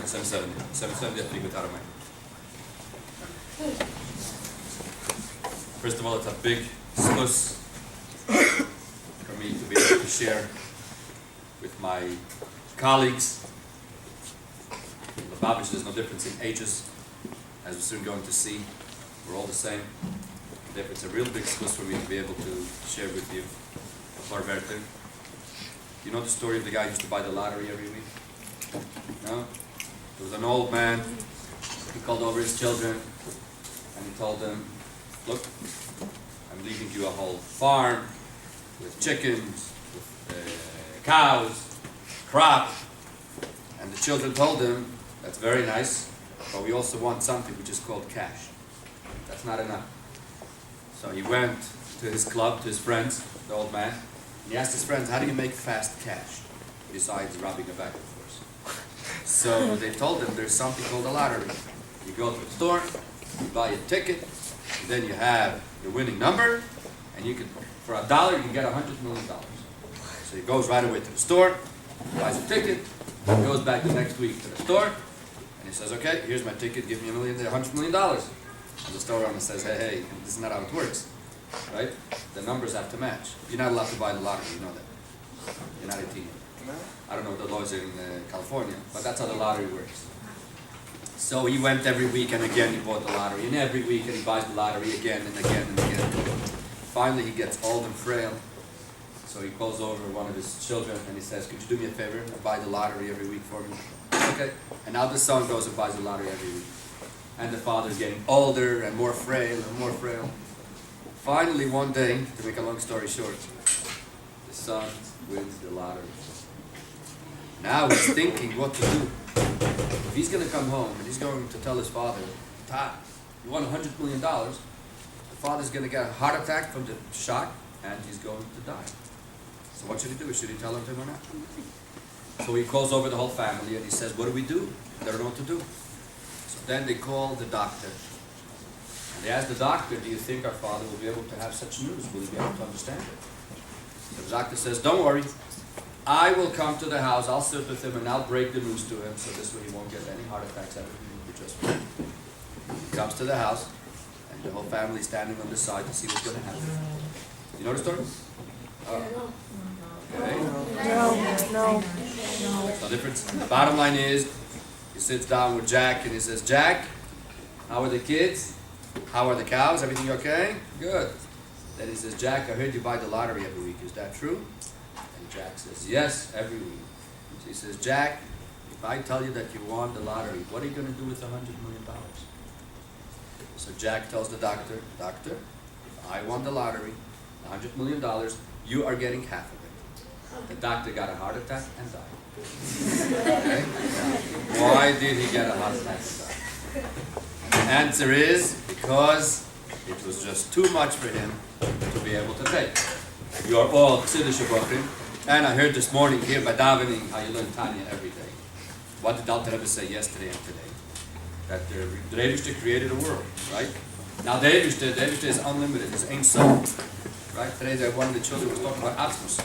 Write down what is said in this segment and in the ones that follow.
at 770. 770 I think without a mic. First of all, it's a big zchus for me to be able to share with my colleagues. The Babish, there's no difference in ages, as we're soon going to see. We're all the same. Therefore, it's a real big zchus for me to be able to share with you. You know the story of the guy who used to buy the lottery every week? No? There was an old man. He called over his children and he told them, look, I'm leaving you a whole farm with chickens, with cows, crop. And the children told him, that's very nice, but we also want something which is called cash. That's not enough. So he went to his club, to his friends, the old man, and he asked his friends, how do you make fast cash? Besides robbing a bank, of course. So they told him there's something called a lottery. You go to the store, you buy a ticket, and then you have your winning number, and you can, for $1, you can get $100 million. So he goes right away to the store, buys a ticket, goes back the next week to the store, and he says, okay, here's my ticket, give me $100 million. And the store owner says, hey, this is not how it works, right? The numbers have to match. You're not allowed to buy the lottery, you know that. You're not 18 yet. I don't know what the laws are in California, but that's how the lottery works. So he went every week, and again he bought the lottery, and every week and he buys the lottery again and again and again. Finally he gets old and frail, so he calls over one of his children and he says, could you do me a favor and buy the lottery every week for me? Okay. And now the son goes and buys the lottery every week. And the father's getting older and more frail and more frail. Finally one day, to make a long story short, the son wins the lottery. Now he's thinking what to do. If he's going to come home and he's going to tell his father, Todd, you won $100 million, the father's going to get a heart attack from the shock and he's going to die. So what should he do? Should he tell him to or not? So he calls over the whole family and he says, what do we do? They don't know what to do. So then they call the doctor. And they ask the doctor, do you think our father will be able to have such news? Will he be able to understand it? So the doctor says, don't worry. I will come to the house, I'll sit with him and I'll break the news to him so this way he won't get any heart attacks ever. He comes to the house and the whole family is standing on the side to see what's going to happen. You know the story? Okay. No. There's no difference. The bottom line is, he sits down with Jack and he says, Jack, how are the kids? How are the cows? Everything okay? Good. Then he says, Jack, I heard you buy the lottery every week. Is that true? And Jack says, yes, every week. So he says, Jack, if I tell you that you won the lottery, what are you going to do with $100 million? So Jack tells the doctor, Doctor, if I won the lottery, $100 million, you are getting half of it. The doctor got a heart attack and died. Okay? Why did he get a heart attack and die? The answer is because it was just too much for him to be able to take. You are all Chassidus Shabbatim, and I heard this morning here by davening how you learn Tanya every day. What did Alter Rebbe say yesterday and today? That the Rebbe created a world, right? Now the Rebbe is unlimited, it's Ein Sof. Right? Today one of the children was talking about Atmos.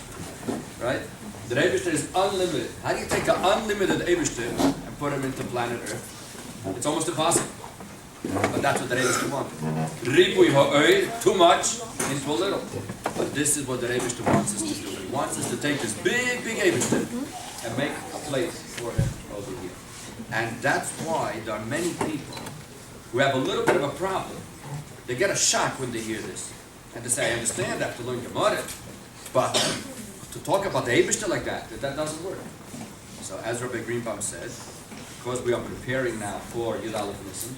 Right? The Rebbe is unlimited. How do you take an unlimited Rebbe and put him into planet Earth? It's almost impossible. But that's what the Rebbe wants. Ribui ha'oy, too much into a little. But this is what the Rebbe wants us to do. He wants us to take this big Rebbe and make a place for him over here. And that's why there are many people who have a little bit of a problem. They get a shock when they hear this. And they say, I understand, I have to learn Gemara. But to talk about the Eibishter like that doesn't work. So as Rabbi Greenbaum said, because we are preparing now for Yud Aleph Nisan,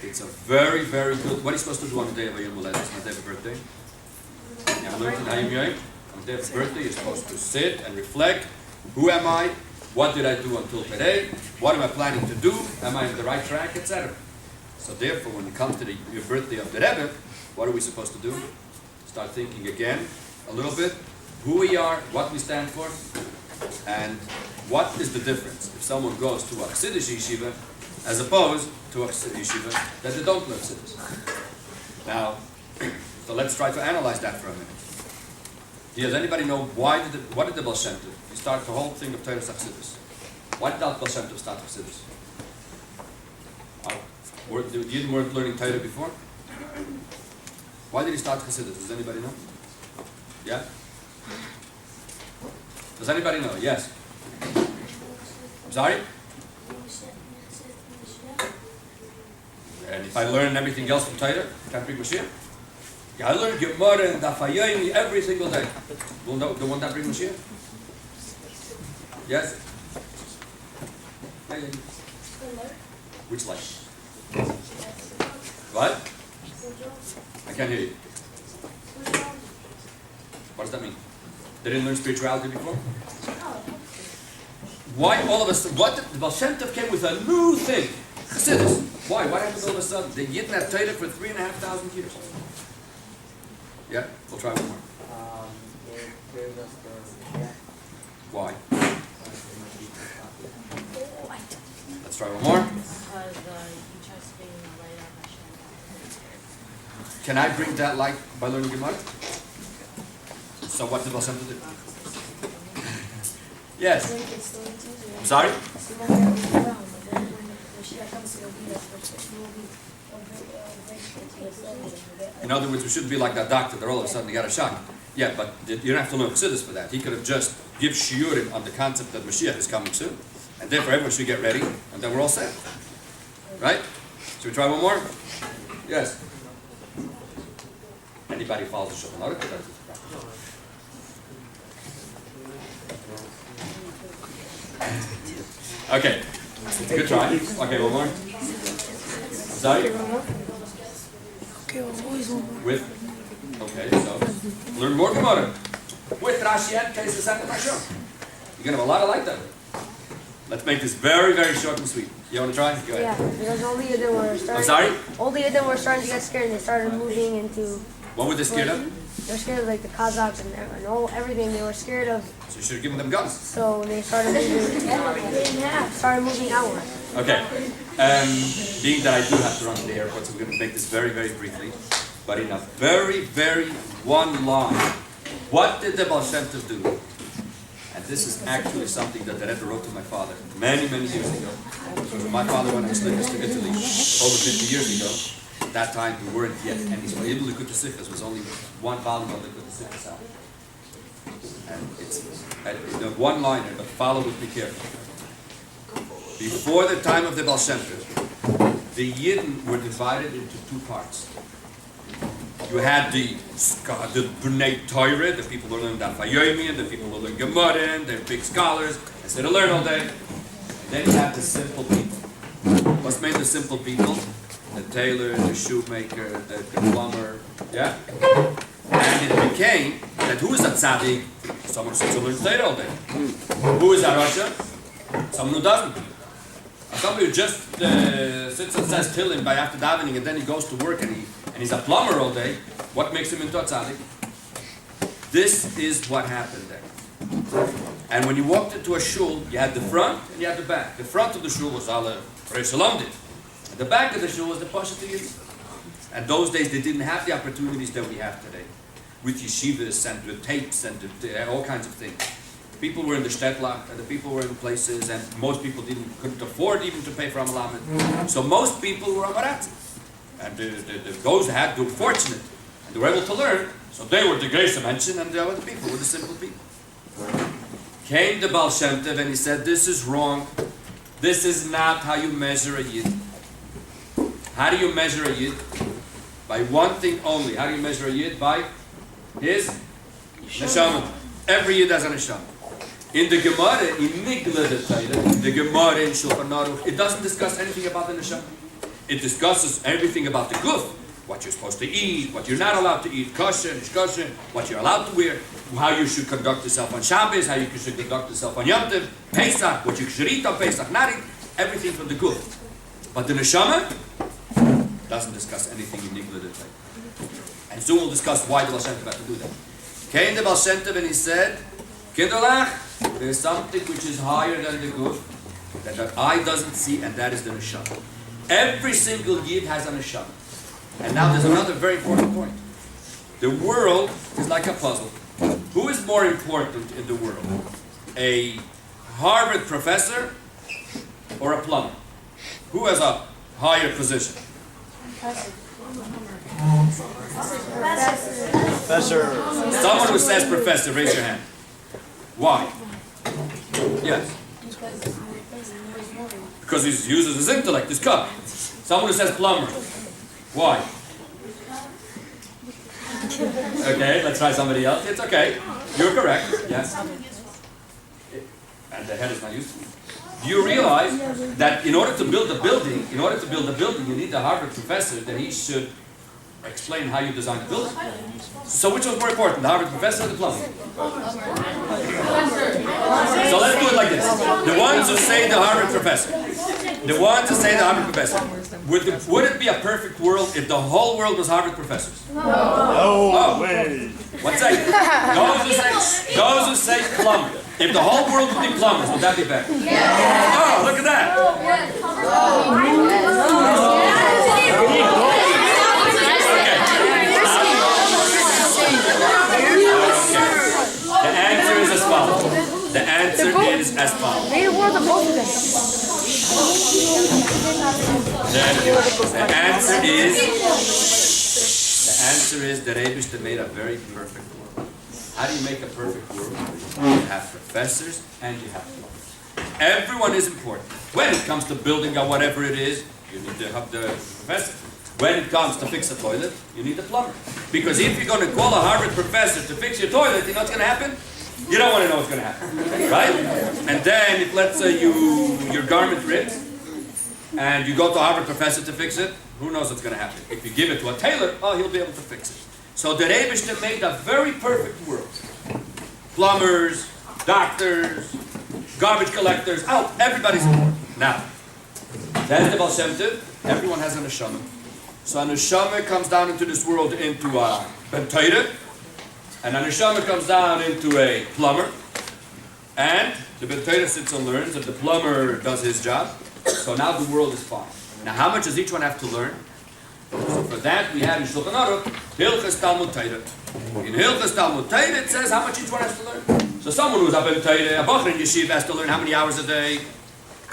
it's a very, very good. What are you supposed to do on the day of Yom Haledet, on the day of birthday? On the day of birthday, you're supposed to sit and reflect. Who am I? What did I do until today? What am I planning to do? Am I on the right track, etc. So therefore, when it comes to your birthday of the Rebbe, what are we supposed to do? Start thinking again a little bit. Who we are, what we stand for, and what is the difference if someone goes to a Chassidus yeshiva as opposed to a yeshiva that they don't learn Chassidus. Now, so let's try to analyze that for a minute. Does anybody know what did the Baal Shem Tov? You start the whole thing of Torah Chassidus. Why did Baal Shem Tov start Chassidus? You didn't weren't learning Cheder before? Why did he start Chassidus? Does anybody know? Yeah? Does anybody know? Yes. I'm sorry? And if I learn everything else from Cheder, can't bring Mashiach? Yeah, I learn Gemara and Daf Yomi every single day. Will the one that bring Mashiach? Yes? Which light? What? I can't hear you. What does that mean? They didn't learn spirituality before? Why all of a sudden? What the Baal Shem Tov came with a new thing? Chassidus. Why? What happened all of a sudden? They didn't have Cheder for 3,500 years. Yeah? We'll try one more. Why? Let's try one more. Can I bring that light by learning Gemara? So what did Baal Shem Tov do? Yes. I'm sorry? In other words, we shouldn't be like that doctor that all of a sudden he got a shock. Yeah, but you don't have to learn Chassidus for that. He could have just give shiurim on the concept that Mashiach is coming soon. And therefore everyone should get ready, and then we're all set. Right? Should we try one more? Yes. Anybody follows the Shulchan Aruch? Okay. Good try. Okay, one more. Sorry? Okay, always one more. With? Okay, so learn more Gemara. With Rashi and cases and Mashon. You're going to have a lot of light there. Let's make this very, very short and sweet. You want to try? Go ahead. Yeah, because all the Yidden were starting. I'm sorry? All the Yidden were starting to get scared, and they started moving into. What were they scared of? They were scared of like the Kazakhs and everything. They were scared of. So you should have given them guns. So they started moving. Started moving outward. Okay. Being that I do have to run to the airport, so we're going to make this very, very briefly. But in a very, very one line. What did the Baal Shem Tov do? And this is actually something that the Rebbe wrote to my father many, many years ago. So when my father went on his Chassidus to Italy over 50 years ago, at that time we weren't yet any. So even the Chassidus was only one volume of the Chassidus out. And it's the one-liner, but follow with me carefully. Before the time of the Baal Shem Tov, the Yidden were divided into two parts. You had the B'nai Torah, the people who learn Daf Yomi, and the people who learn Gemara, and they're big scholars, and so they learn all day. And then you have the simple people. What's made the simple people? The tailor, the shoemaker, the plumber, yeah? And it became that who is a tzaddik? Someone who sits and learns Torah all day. Who is a rasha? Someone who doesn't. Somebody who just sits and says Tehillim by after davening, and then he goes to work and he's a plumber all day. What makes him into a tzaddik? This is what happened there. And when you walked into a shul, you had the front and you had the back. The front of the shul was alle Reishalamdit. The back of the shul was the Pashat Yidden. And those days they didn't have the opportunities that we have today, with yeshivas and with tapes and all kinds of things. People were in the shtetla, and the people were in places, and most people couldn't afford even to pay for a malamed. So most people were amaratzi. And those who had, they were fortunate, and they were able to learn, so they were the grace mentioned, and the other people were the simple people. Came the Baal Shem Tov, and he said, this is wrong. This is not how you measure a Yid. How do you measure a Yid? By one thing only. How do you measure a Yid? By his neshama. Every Yid has a neshama. In the Gemara, in Nigla the Gemara in Shulchan Aruch, it doesn't discuss anything about the neshama. It discusses everything about the guf, what you're supposed to eat, what you're not allowed to eat, kosher, nishkosher, what you're allowed to wear, how you should conduct yourself on Shabbos, how you should conduct yourself on Yom Tov, Pesach, what you should eat on Pesach, not eat, everything from the guf. But the neshama doesn't discuss anything in Nigla the And soon we'll discuss why the Baal Shem Tov had to do that. Came the Baal Shem Tov and he said, Kinderlach, there is something which is higher than the guf, that the eye doesn't see, and that is the neshama. Every single Yid has a neshama. And now there's another very important point. The world is like a puzzle. Who is more important in the world? A Harvard professor or a plumber? Who has a higher position? Professor. Someone who says professor, raise your hand. Why? Yes. Because he uses his intellect, his cup. Someone who says plumber. Why? Okay, let's try somebody else. It's okay. You're correct. Yes. And the head is not useful. Do you realize that in order to build a building, you need a Harvard professor that he should explain how you design the building? So which was more important, the Harvard professor or the plumber? So let's do it like this. The ones who say the Harvard professor. Would it be a perfect world if the whole world was Harvard professors? No way. What's that? Those who say plumber. If the whole world would be plumbers, would that be better? Oh, look at that. The answer is as follows. The answer is as follows. Read a word of both of them. The answer is that Abishta made a very perfect world. How do you make a perfect world? You have professors and you have plumbers. Everyone is important. When it comes to building or whatever it is, you need to have the professor. When it comes to fix a toilet, you need a plumber. Because if you're going to call a Harvard professor to fix your toilet, you know what's going to happen? You don't want to know what's going to happen, right? And then if, let's say, your garment rips, and you go to a Harvard professor to fix it, who knows what's going to happen? If you give it to a tailor, oh, he'll be able to fix it. So the Rebbe made a very perfect world. Plumbers, doctors, garbage collectors, everybody's important. Now, that's the Baal Shem Tov. Everyone has an neshama. So a neshama comes down into this world into a Cheder, and a neshama comes down into a plumber, and the Cheder sits and learns, and the plumber does his job. So now the world is fine. Now how much does each one have to learn? So for that we have in Shulchan Aruch, Hilchas Talmud Cheder. In Hilchas Talmud Cheder it says how much each one has to learn. So someone who's up in Cheder, a Bachar in Yeshiva has to learn how many hours a day?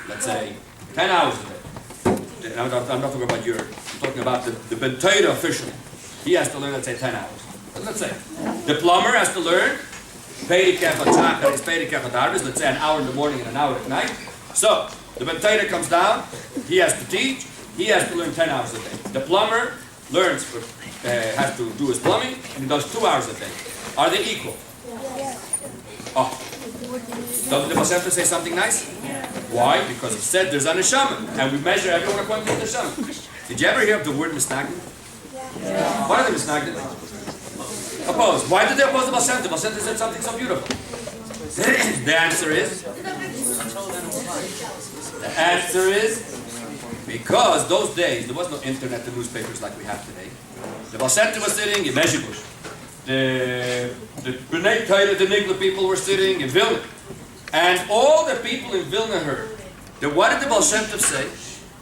Let's say 10 hours a day. I'm not talking about I'm talking about the Ben Cheder official. He has to learn, let's say, 10 hours. But let's say, the plumber has to learn, let's say an hour in the morning and an hour at night. So, the Ben Cheder comes down, he has to teach, he has to learn 10 hours a day. The plumber learns, has to do his plumbing, and he does 2 hours a day. Are they equal? Oh. Doesn't the Baal Shem Tov say something nice? Why? Because he said there's a neshama, and we measure everyone according to the neshama. Did you ever hear of the word misnagdim? What are the misnagdim? Oppose. Why did they oppose the Baal Shem Tov? The Baal Shem Tov said something so beautiful. The answer is because those days there was no internet and newspapers like we have today. The Baal Shem Tov was sitting in Mezhibush. The Bnei Cheder, the Nigla people were sitting in Vilna. And all the people in Vilna heard that what did the Baal Shem Tov say?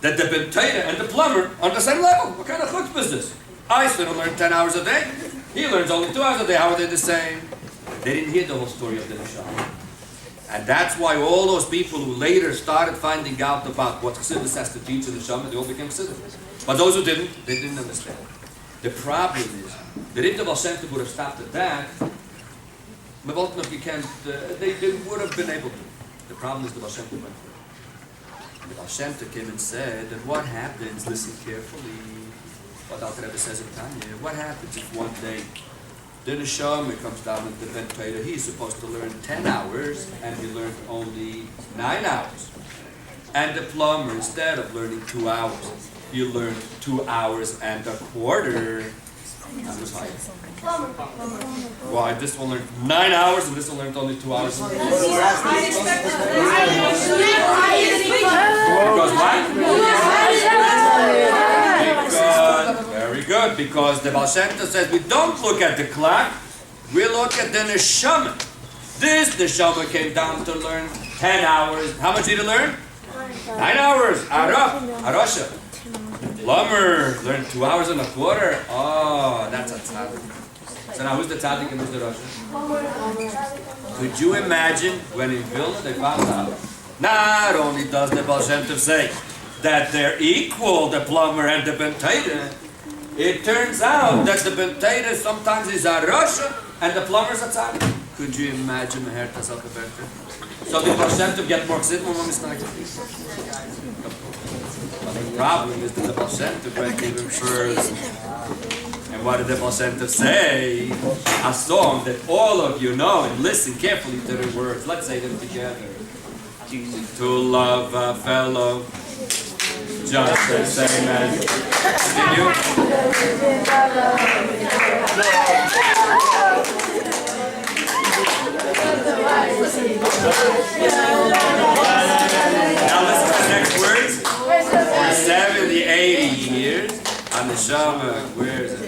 That the Ben Cheder and the plumber are on the same level. What kind of chutzpah is this? I still learn 10 hours a day. He learns only 2 hours a day. How are they the same? They didn't hear the whole story of the neshama. And that's why all those people who later started finding out about what Chassidus has to teach in the neshama, they all became Chassidus. But those who didn't, they didn't understand. The problem is that if the Baal Shem Tov would have stopped at that, they would have been able to. The problem is the Baal Shem Tov went through. And the Baal Shem Tov came and said that what happens, listen carefully, what Alter Rebbe says in Tanya, what happens if one day the neshama comes down into the Cheder, he's supposed to learn 10 hours and he learned only 9 hours. And the plumber, instead of learning 2 hours, he learned 2 hours and a quarter. That was higher. Why? This one learned 9 hours and this one learned only 2 hours. Because why? Very good. Because the Baal Shem Tov says we don't look at the clock, we look at the neshama. This neshama came down to learn 10 hours. How much did he learn? 9 hours. Arosha. Plumber learned 2 hours and a quarter. Oh, that's a tzaddik. So now who's the tzaddik and who's the Rosh? Could you imagine when in Vilna they found out Not only does the Baal Shem Tov say that they're equal, the plumber and the Ben Cheder, it turns out that the Ben Cheder sometimes is a Rasha and the plumber's a tzaddik. Could you imagine the Hertas of the Ben Cheder? So the Baal Shem Tov get more chassidus, more mistakes. But the problem is that the Baal Shem Tov went even further. And what did the Baal Shem Tov say? A song that all of you know, and listen carefully to the words. Let's say them together. To love a fellow just the same as continue. Now listen to the next words. For 70, 80 years, on the Shama, where's it?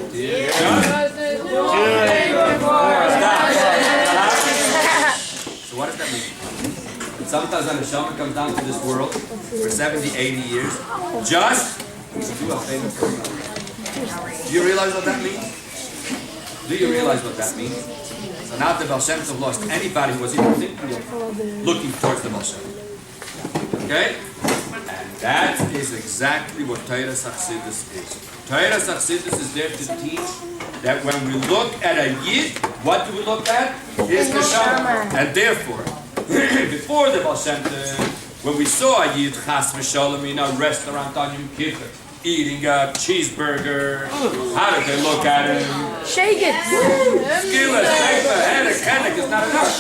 So what does that mean? Sometimes when the Shama comes down to this world for 70, 80 years, just to do a famous thing. Do you realize what that means? Do you realize what that means? So now the Baal Shem Tov lost anybody who was even thinking of looking towards the Baal Shem Tov. Okay? And that is exactly what Torah Chassidus is. Torah Chassidus is there to teach that when we look at a Yid, what do we look at? His neshama. And therefore, before the Baal Shem Tov, when we saw a Yid Chas v'Shalom in a restaurant on Yom Kippur, eating a cheeseburger, how did they look at him? Shake it. Skillet, Nekva, Hedek, Hedek is not enough.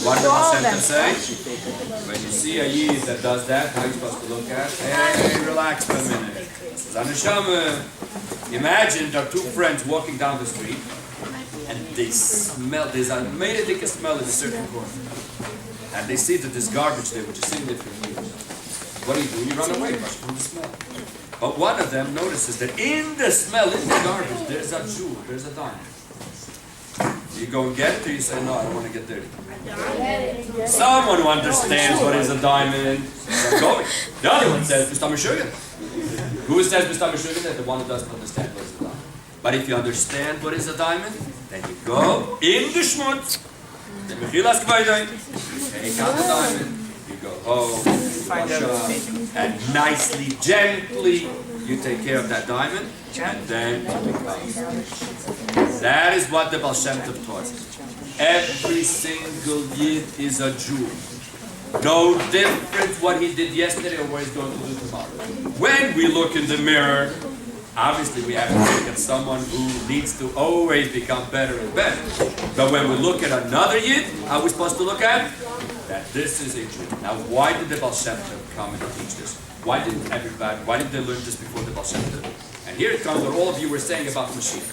What did the Baal Shem Tov say? When you see a Yid that does that, how are you supposed to look at? Hey, relax for a minute. Zaneshama, imagine there are two friends walking down the street and they smell, there's a medicine smell in a certain corner. And they see that there's garbage there, which is sitting there for years. What do? You run away from the smell. But one of them notices that in the smell, in the garbage, there's a jewel, there's a diamond. You go and get it, or you say, no, I don't want to get dirty. Someone who understands what is a diamond, is going. The other one says, Mr. Meshuggah. Who says Mr. Meshuggah? The one who doesn't understand what is a diamond. But if you understand what is a diamond, then you go in the schmutz, the mechilas kvaydai, you take out the diamond, you go home, you wash up, and nicely, gently, you take care of that diamond, and then you become. That is what the Baal Shem Tov taught us. Every single Yid is a Jew. No difference what he did yesterday or what he's going to do tomorrow. When we look in the mirror, obviously we have to look at someone who needs to always become better and better. But when we look at another Yid, how are we supposed to look at? That this is a Jew. Now why did the Baal Shem Tov come and teach this? Why didn't they learn this before the Baal Shem Tov? And here it comes what all of you were saying about Mashiach.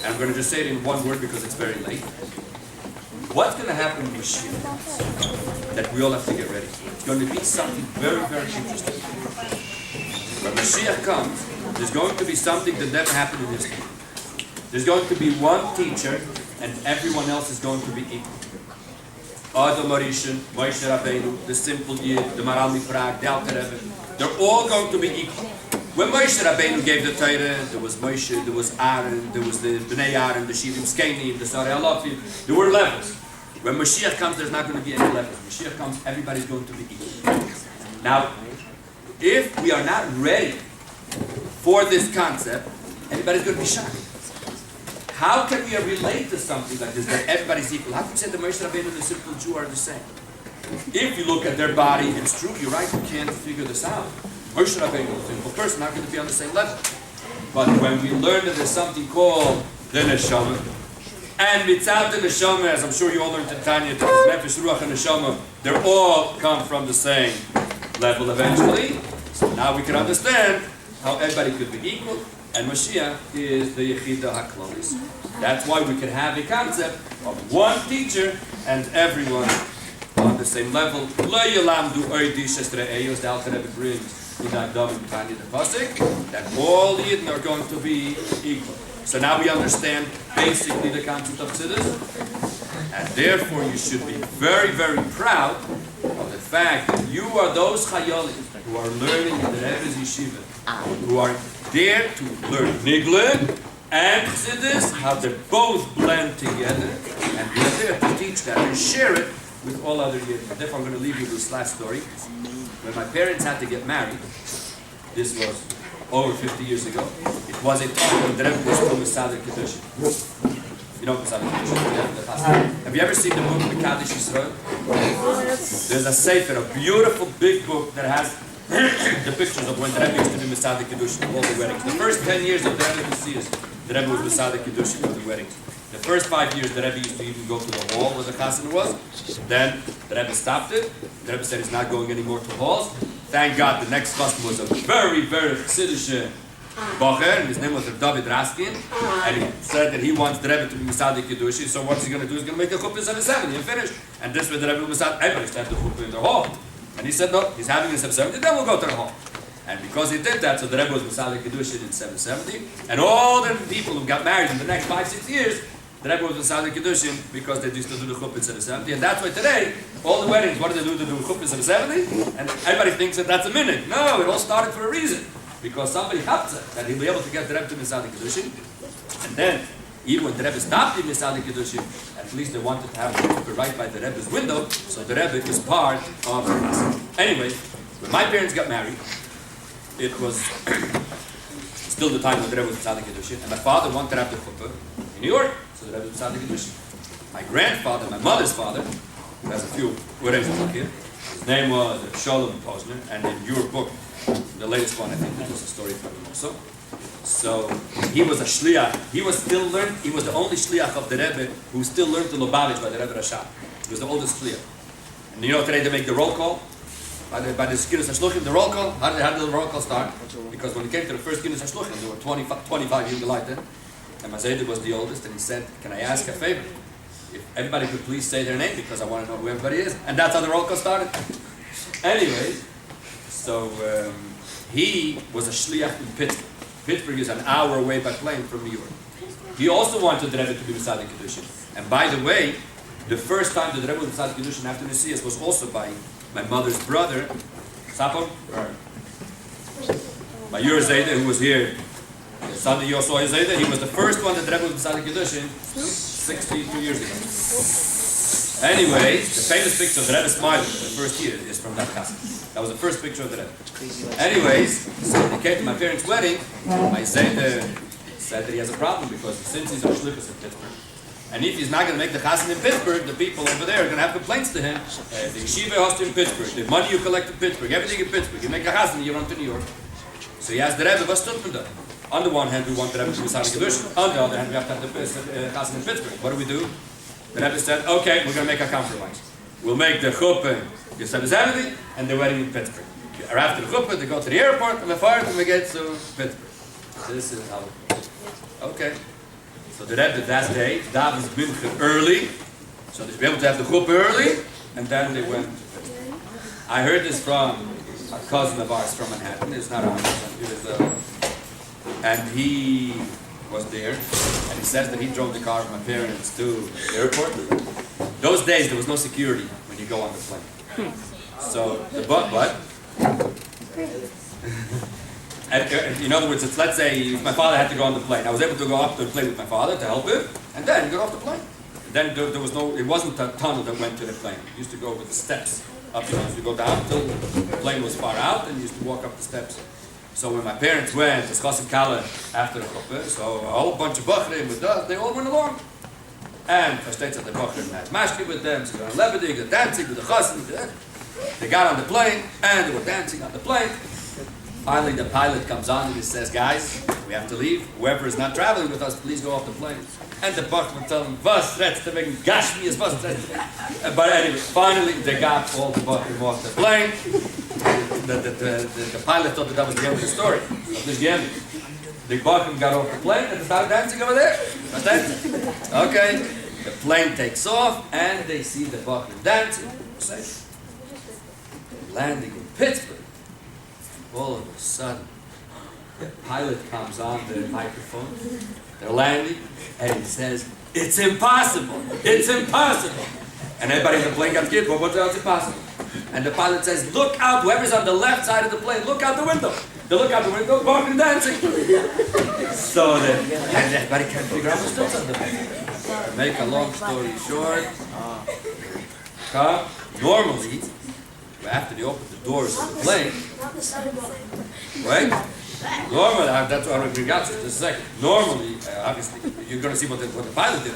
And I'm going to just say it in one word because it's very late. What's going to happen with Mashiach that we all have to get ready for? It's going to be something very, very interesting. When Mashiach comes, there's going to be something that never happened in history. There's going to be one teacher and everyone else is going to be equal. Adam Arishan, Moshe Rabbeinu, the simple Yid, the Maral Mifrag, the Alter Rebbe, they're all going to be equal. When Moshe Rabbeinu gave the Torah, there was Moshe, there was Aaron, there was the Bnei Aaron, the Shivim Skenim, the Sarei Alafim. There were levels. When Mashiach comes, there's not going to be any levels. Mashiach comes, everybody's going to be equal. Now, if we are not ready for this concept, everybody's going to be shocked. How can we relate to something like this, that everybody's equal? How can you say the Moshe Rabbeinu and the simple Jew are the same? If you look at their body, it's true, you're right, you can't figure this out. Moshe Rabbeinu, the simple person, not going to be on the same level. But when we learn that there's something called the Neshama, and without the Neshama, as I'm sure you all learned in Tanya, that Nefesh, Ruach, and Neshama, they all come from the same level eventually. So now we can understand how everybody could be equal, and Mashiach is the Yechida HaKlalis. That's why we can have a concept of one teacher and everyone on the same level. Lo Yolamdu Oidi Shestre Eyos, the Alter Rebbe brings in that Dom and Tanya the Pasuk, that all the Yidden are going to be equal. So now we understand basically the concept of Chassidus, and therefore you should be very, very proud of the fact that you are those Chayolim who are learning in the Rebbe's Yeshiva, who are there to learn Nigle and Chassidus, how they both blend together, and we are there to teach that and share it with all other years. Therefore, I'm going to leave you with this last story. When my parents had to get married, this was over 50 years ago, it was a time when the Rebbe was called Cheder Kedushin. You know Cheder Kedushin? Have you ever seen the book Mekadesh Yisrael? There's a sefer, a beautiful big book that has the pictures of when the Rebbe used to do Cheder Kedushin, all the weddings. The first 10 years of the Rebbe Messias, the Rebbe was Cheder Kedushin of the weddings. The first 5 years, the Rebbe used to even go to the hall where the chassan was. Then the Rebbe stopped it. The Rebbe said he's not going anymore to halls. Thank God, the next custom was a very, very Chassidus Bocher, and his name was David Raskin, and he said that he wants the Rebbe to be Cheder Kedushin. So what's he going to do? He's going to make a chuppah in 770 and finish. And this way the Rebbe was everybody should have the chuppah in the hall. And he said no, he's having it in 770. Then we'll go to the hall. And because he did that, so the Rebbe was Cheder Kedushin in 770, and all the people who got married in the next 5-6 years. The Rebbe was Cheder Kedushin because they used to do the chuppah in 770, and that's why today, all the weddings, what do they do to do chuppah in 770? And everybody thinks that that's a minute. No, it all started for a reason. Because somebody helped it, that he'll be able to get the Rebbe to Cheder Kedushin. And then, even when the Rebbe stopped in Cheder Kedushin, at least they wanted to have the chuppah right by the Rebbe's window, so the Rebbe is part of the chassan. Anyway, when my parents got married, it was still the time when the Rebbe was Cheder Kedushin, and my father wanted to have the chuppah in New York. So the Rebbe was Cheder Kedushin. My grandfather, my mother's father, who has a few weddings here, his name was Sholem Posner, and in your book, the latest one, I think there was a story from him also. So he was a shliach. He was the only shliach of the Rebbe who still learned the Lubavitch by the Rebbe Rashab. He was the oldest shliach. And you know today they make the roll call by the Skinnus HaShluchim, the roll call. How did the roll call start? Because when it came to the first Skinnus HaShluchim, there were 25 years lighted. And my Zayda was the oldest, and he said, "Can I ask a favor? If everybody could please say their name, because I want to know who everybody is." And that's how the roll call started. Anyway, so he was a shliach in Pittsburgh. Pittsburgh is an hour away by plane from New York. He also wanted the Rebbe to be Cheder Kedushin. And by the way, the first time that the Rebbe was Cheder Kedushin after Messias was also by my mother's brother, Sapon, by your Zayda, who was here. Sunday you saw his Zayda. He was the first one that the Rebbe was Cheder Kedushin 62 years ago. Anyway, the famous picture of the Rebbe smiling the first year is from that castle. That was the first picture of the Rebbe. Anyways, so they came to my parents' wedding. My Zayda said that he has a problem because since he's a shlichus in Pittsburgh, and if he's not going to make the chassan in Pittsburgh, the people over there are going to have complaints to him. The yeshiva host in Pittsburgh, the money you collect in Pittsburgh, everything in Pittsburgh. You make a chassan, you run to New York. So he asked the Rebbe, what's stood from that? On the one hand, we want the Rebbe to be Cheder Kedushin. On the other hand, we have to have the chassan in Pittsburgh. What do? The Rebbe said, okay, we're going to make a compromise. We'll make the chuppah in 770 and the wedding in Pittsburgh. Or after the chuppah, they go to the airport and the fire and we get to Pittsburgh. This is how it goes. Okay. So the Rebbe that day, David's mincha early, so they should be able to have the chuppah early, and then they went to Pittsburgh. I heard this from a cousin of ours from Manhattan. It's not 100%. And he was there, and he says that he drove the car with my parents to the airport. Those days there was no security when you go on the plane. So the but and in other words, it's, let's say if my father had to go on the plane, I was able to go up to the plane with my father to help him, and then get off the plane. And then there was no, it wasn't a tunnel that went to the plane. It used to go with the steps up. You used to go down till the plane was far out, and you used to walk up the steps. So when my parents went to Chassidus Kala after the chuppah, so a whole bunch of bachrim with us, they all went along. And versteht that the bachrim had mashki with them, so they were lebedik, they're dancing with the chassid. They got on the plane, and they were dancing on the plane. Finally, the pilot comes on and he says, guys, we have to leave. Whoever is not traveling with us, please go off the plane. And the bachrim tell them, was that's the big gashmi is was. But anyway, finally, they got all the bachrim off the plane. The pilot thought that was the end of the story. That was the end. The bachrim got off the plane and they started dancing over there. Okay, the plane takes off and they see the bachrim dancing. Landing in Pittsburgh. All of a sudden, the pilot comes on the microphone. They're landing, and he says, "It's impossible! It's impossible!" And everybody in the plane got scared. Well, what else is impossible? And the pilot says, "Look out! Whoever's on the left side of the plane, look out the window." They look out the window, walking, dancing. So and everybody can't figure out what's still on the plane. To make a long story short, Normally, after they open the doors of the plane, right? Normally, that's what I'm going to bring out to you in just a second. Normally, obviously, you're going to see what the pilot did.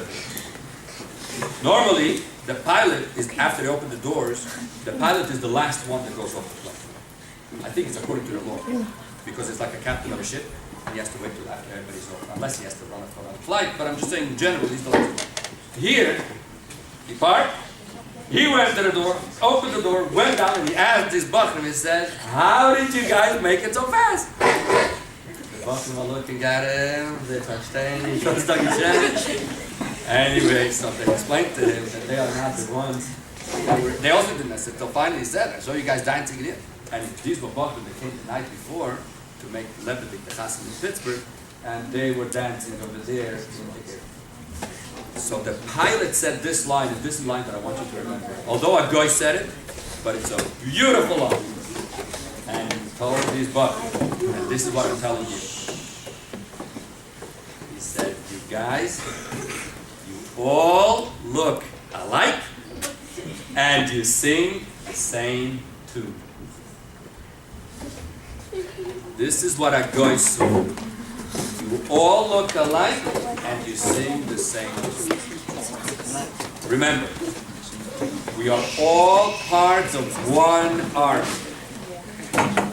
Normally, the pilot is, after they open the doors, the pilot is the last one that goes off the plane. I think it's according to the law. Because it's like a captain of a ship, and he has to wait till after everybody's over, unless he has to run a flight. But I'm just saying, in general, he's the last one. Here, he parked, he went to the door, opened the door, went down, and he asked his Bachram, he said, how did you guys make it so fast? The Bachram are looking at him, they verstehen, he got stuck in church. Anyway, so they explained to him that they are not the ones. They also didn't. I said, so finally he said, I saw you guys dancing it in. And these were Bachram that came the night before to make Lebedik, the Chassidus in Pittsburgh, and they were dancing over there. So the pilot said this line, and this is the line that I want you to remember. Although a guy said it, but it's a beautiful line. And he told these Bachram, and this is what I'm telling you. He said, you guys, you all look alike, and you sing the same tune. This is what a guy saw. You all look alike and you sing the same tune. Remember, we are all parts of one army.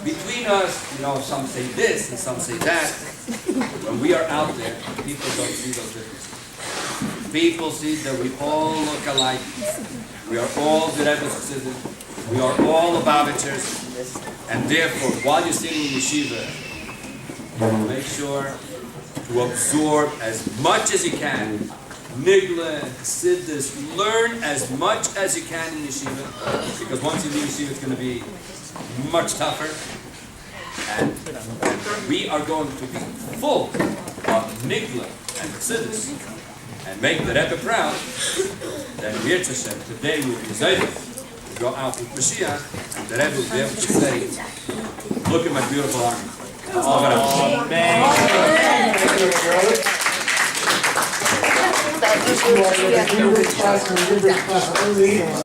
Between us, some say this and some say that. When we are out there, people don't see those differences. People see that we all look alike. We are all the Rebbe's. We are all Lubavitchers. And therefore, while you're sitting in yeshiva, make sure to absorb as much as you can. Nigla, Chassidus, learn as much as you can in yeshiva. Because once you leave yeshiva, it's going to be much tougher. And we are going to be full of Nigla and Chassidus. And make the Rebbe proud. Then Yirtzeh Hashem, today we will be Zaydah. Go out with Mashiach, and the Rebbe will be able to say, look at my beautiful army. Amen.